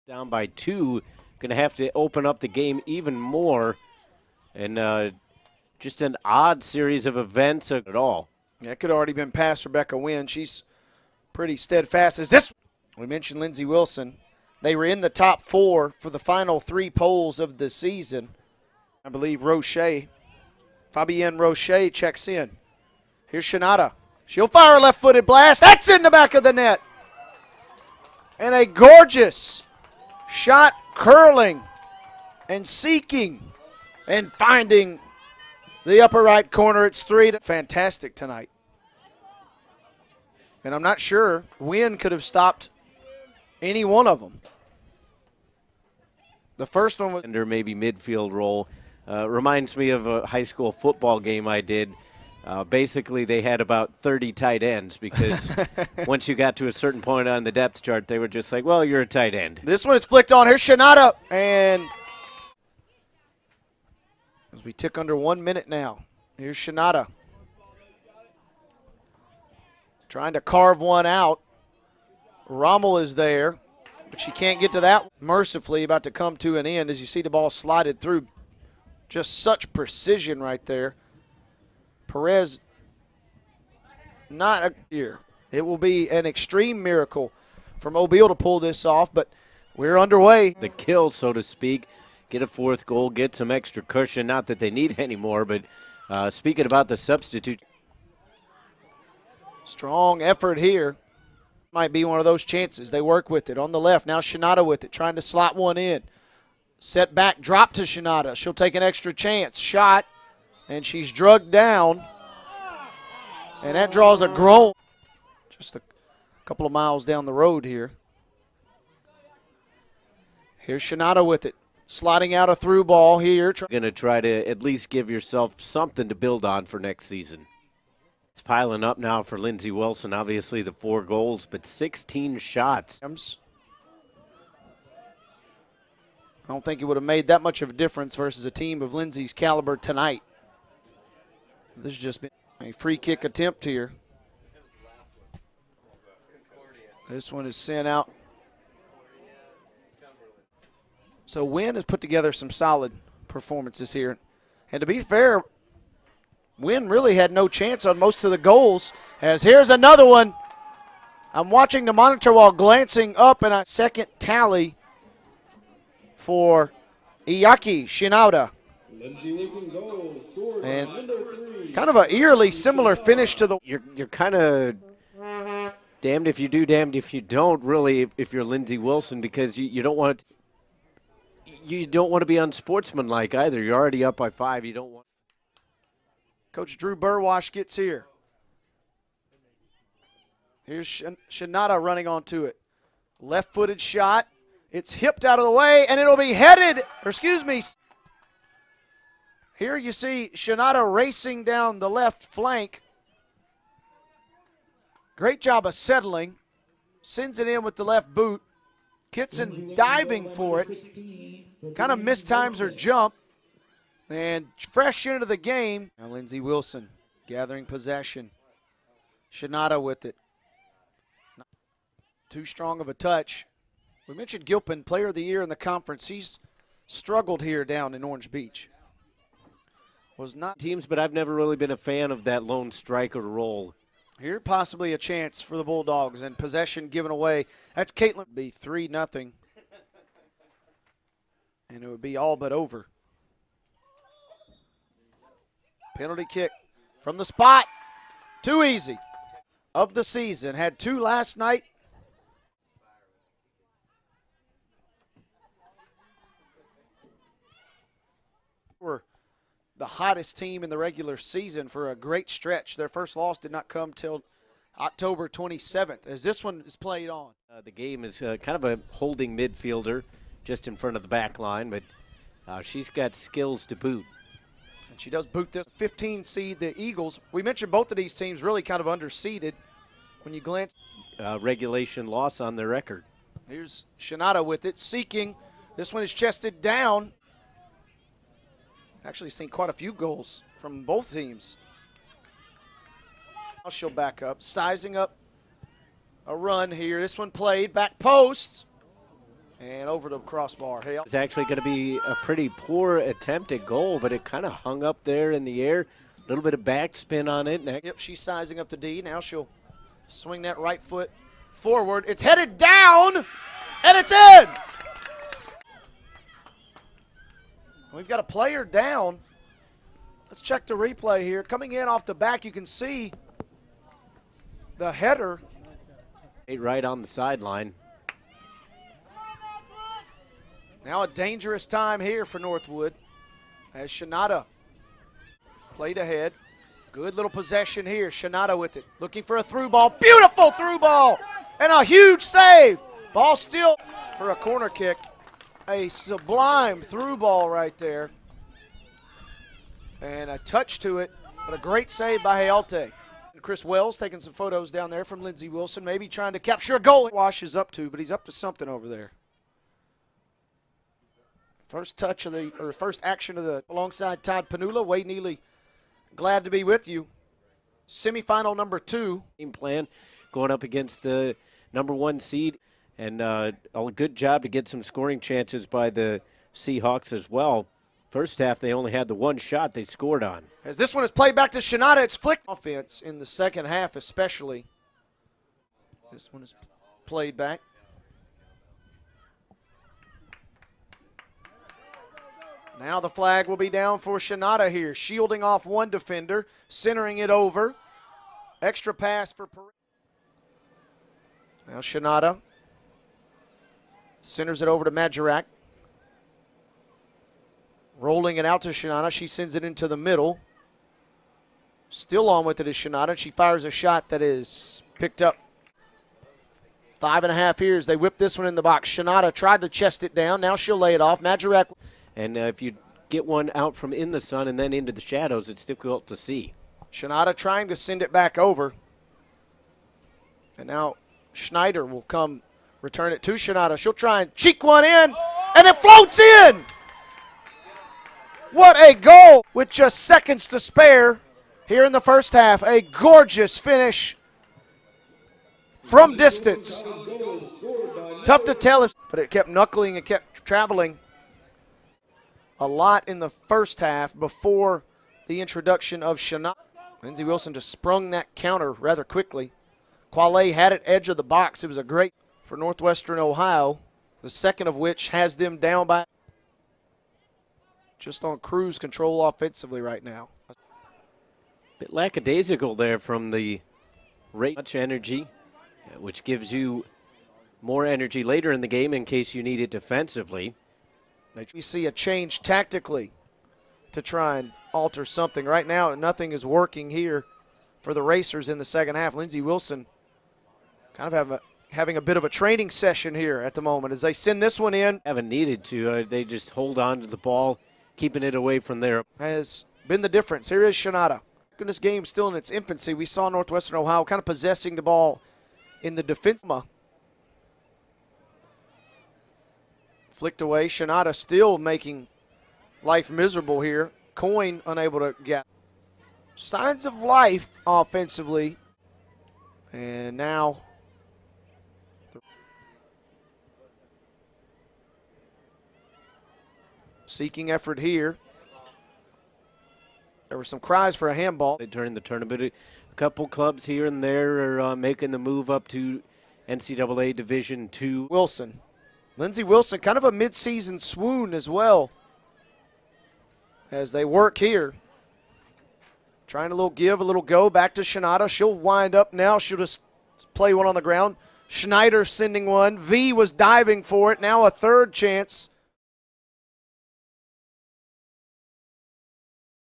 Down by 2, going to have to open up the game even more. And just an odd series of events at all. That could have already been past Rebecca Wynn. She's pretty steadfast as this. We mentioned Lindsey Wilson. They were in the top 4 for the final 3 polls of the season. I believe Fabienne Rocher checks in. Here's Shinada. She'll fire a left-footed blast. That's in the back of the net. And a gorgeous shot curling and seeking and finding the upper right corner. It's 3. Fantastic tonight. And I'm not sure Wynn could have stopped any one of them. The first one was under maybe midfield role. Reminds me of a high school football game I did. Basically, they had about 30 tight ends because once you got to a certain point on the depth chart, they were just like, well, you're a tight end. This one is flicked on. Here's Shinada. And as we tick under 1 minute now, here's Shinada. Trying to carve one out. Rommel is there, but she can't get to that. Mercifully about to come to an end as you see the ball slided through. Just such precision right there. Perez, not a year. It will be an extreme miracle for Mobile to pull this off, but we're underway. The kill, so to speak, get a 4th goal, get some extra cushion. Not that they need any more, but speaking about the substitute. Strong effort here. Might be one of those chances. They work with it on the left. Now Shinada with it, trying to slot one in. Set back, drop to Shinada. She'll take an extra chance. Shot, and she's drugged down. And that draws a groan. Just a couple of miles down the road here. Here's Shinada with it. Sliding out a through ball here. Going to try to at least give yourself something to build on for next season. It's piling up now for Lindsey Wilson. Obviously the 4 goals, but 16 shots. I don't think it would have made that much of a difference versus a team of Lindsey's caliber tonight. This has just been a free kick attempt here. This one is sent out. So Wynn has put together some solid performances here. And to be fair, Wynn really had no chance on most of the goals. As here's another one. I'm watching the monitor while glancing up, and a second tally for Ayaki Shinada. And kind of an eerily similar finish to the. You're kind of damned if you do, damned if you don't. Really, if you're Lindsey Wilson, because you don't want to be unsportsmanlike either. You're already up by 5. You don't want. Coach Drew Burwash gets here. Here's Shinada running onto it. Left-footed shot. It's hipped out of the way, and it'll be headed, or excuse me. Here you see Shinada racing down the left flank. Great job of settling. Sends it in with the left boot. Kitson diving for it. Kind of mistimes her jump. And fresh into the game. Now Lindsey Wilson gathering possession. Shinada with it. Not too strong of a touch. We mentioned Gilpin, Player of the Year in the conference. He's struggled here down in Orange Beach. Was not teams, but I've never really been a fan of that lone striker role. Here possibly a chance for the Bulldogs, and possession given away. That's Caitlin. Be 3-0. And it would be all but over. Penalty kick from the spot. Too easy. Of the season. Had 2 last night. Were the hottest team in the regular season for a great stretch. Their first loss did not come till October 27th, as this one is played on. The game is kind of a holding midfielder just in front of the back line, but she's got skills to boot. And she does boot this 15 seed, the Eagles. We mentioned both of these teams really kind of underseeded when you glance. Regulation loss on their record. Here's Shinada with it, seeking. This one is chested down. Actually seen quite a few goals from both teams. Now she'll back up, sizing up a run here. This one played, back post. And over the crossbar. Hey, It's actually going to be a pretty poor attempt at goal, but it kind of hung up there in the air. A little bit of backspin on it. yep, she's sizing up the D. Now she'll swing that right foot forward. It's headed down, and it's in. We've got a player down. Let's check the replay here. Coming in off the back, you can see the header. Right on the sideline. Now a dangerous time here for Northwood as Shinada played ahead. Good little possession here. Shinada with it. Looking for a through ball. Beautiful through ball. And a huge save. Ball still for a corner kick. A sublime through ball right there. And a touch to it. But a great save by Hayalte. Chris Wells taking some photos down there from Lindsey Wilson. Maybe trying to capture a goal. Wash is up to, but he's up to something over there. First touch of the, or first action of the, alongside Todd Panula. Wade Neely, glad to be with you. Semifinal number 2. Game plan going up against the number 1 seed. And a good job to get some scoring chances by the Seahawks as well. First half, they only had the 1 shot they scored on. As this one is played back to Shinada, it's flicked. Offense in the second half especially. This one is played back. Now the flag will be down for Shinada here. Shielding off one defender, centering it over. Extra pass for Perez. Now Shinada centers it over to Majorak. Rolling it out to Shinada. She sends it into the middle. Still on with it is Shinada. She fires a shot that is picked up. 5.5 here as they whip this one in the box. Shinada tried to chest it down. Now she'll lay it off. Majorak. And if you get one out from in the sun and then into the shadows, it's difficult to see. Shinada trying to send it back over. And now Schneider will come return it to Shinada. She'll try and cheek one in, and it floats in! What a goal with just seconds to spare here in the first half. A gorgeous finish from distance. Tough to tell, but it kept knuckling and kept traveling a lot in the first half before the introduction of Shinada. Lindsey Wilson just sprung that counter rather quickly. Quale had it edge of the box. It was a great for Northwestern Ohio, the second of which has them down by just on cruise control offensively right now. Bit lackadaisical there from the rate. Much energy, which gives you more energy later in the game in case you need it defensively. We see a change tactically to try and alter something. Right now, nothing is working here for the Racers in the second half. Lindsey Wilson kind of having a bit of a training session here at the moment as they send this one in. Haven't needed to. They just hold on to the ball, keeping it away from there. Has been the difference. Here is Shinada. In this game still in its infancy, we saw Northwestern Ohio kind of possessing the ball in the defense. Flicked away. Shinada still making life miserable here. Coyne unable to get signs of life offensively. And now seeking effort here. There were some cries for a handball. During the tournament, a couple clubs here and there are making the move up to NCAA Division II. Wilson. Lindsey Wilson, kind of a midseason swoon as well as they work here. Trying a little give, a little go. Back to Shinada. She'll wind up now. She'll just play one on the ground. Schneider sending one. V was diving for it. Now a third chance